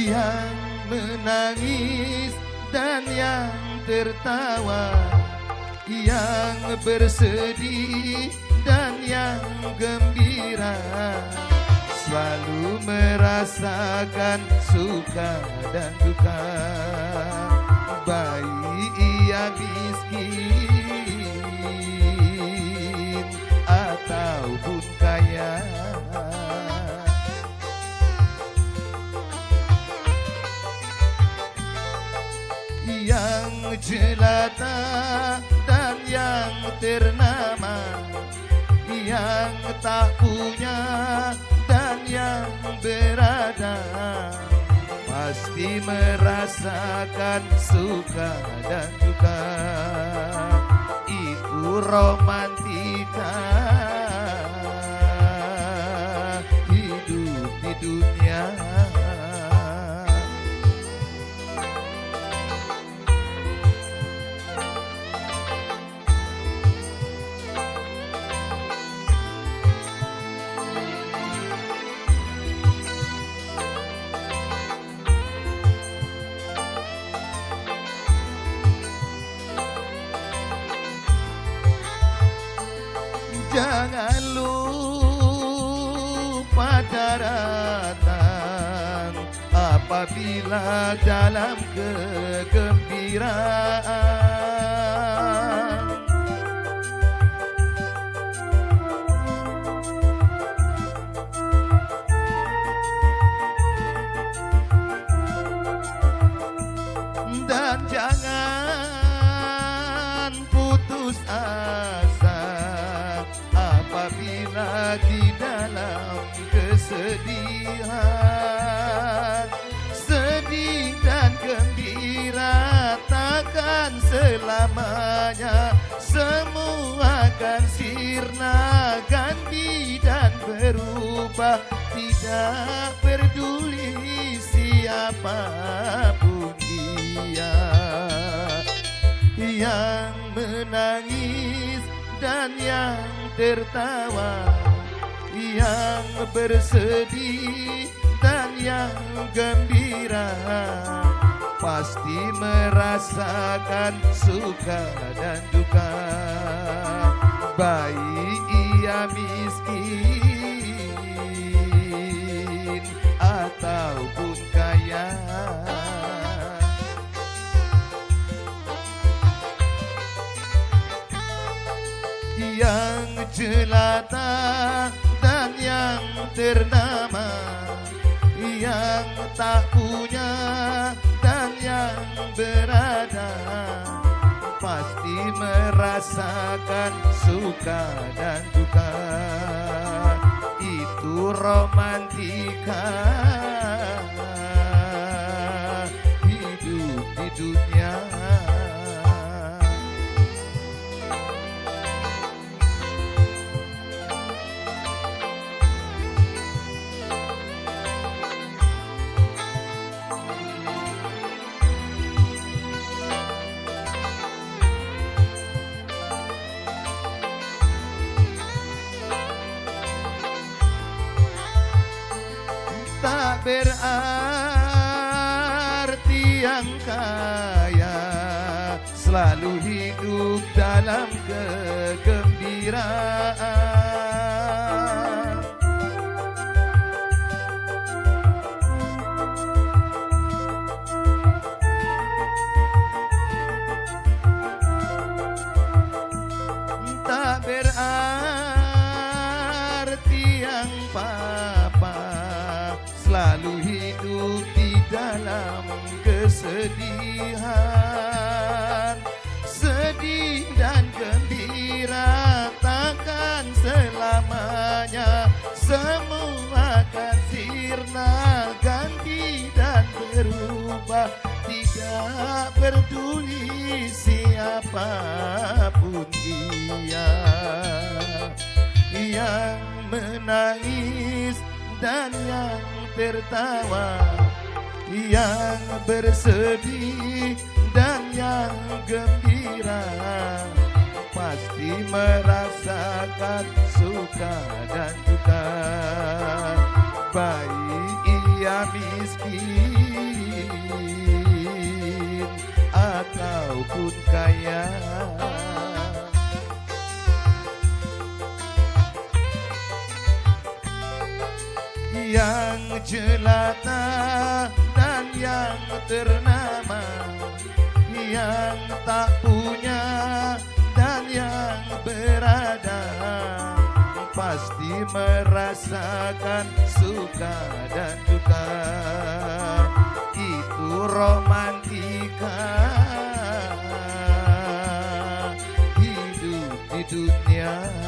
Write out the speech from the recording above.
yang menangis dan yang tertawa, yang bersedih dan yang gembira, selalu merasakan suka dan duka, baik ia miskin ataupun kaya. Yang jelata dan yang ternama, yang tak punya dan yang berada, pasti merasakan suka dan duka. Itu romantika hidup di dunia. Jangan lupa daratan apabila dalam kegembiraan. Dan jangan putus asa apabila di dalam kesedihan. Sedih dan gembira takkan selamanya, semua akan sirna, ganti dan berubah. Tidak peduli siapapun dia, yang menangis dan yang tertawa, yang bersedih dan yang gembira, pasti merasakan suka dan duka, baik ia miskin ataupun kaya. Yang jelata dan yang ternama, yang tak punya dan yang berada, pasti merasakan suka dan duka. Itu romantika hidup di dunia. Tak berarti yang kaya selalu hidup dalam kegembiraan. Tak berarti yang papa selalu hidup di dalam kesedihan. Sedih dan gembira takkan selamanya, semua akan sirna, ganti dan berubah. Tidak peduli siapapun dia, yang menangis dan yang tertawa, yang bersedih dan yang gembira, pasti merasakan suka dan duka, baik ia miskin kaya. Yang jelata dan yang ternama, yang tak punya dan yang berada, pasti merasakan suka dan duka. Itu romantika hidup di dunia.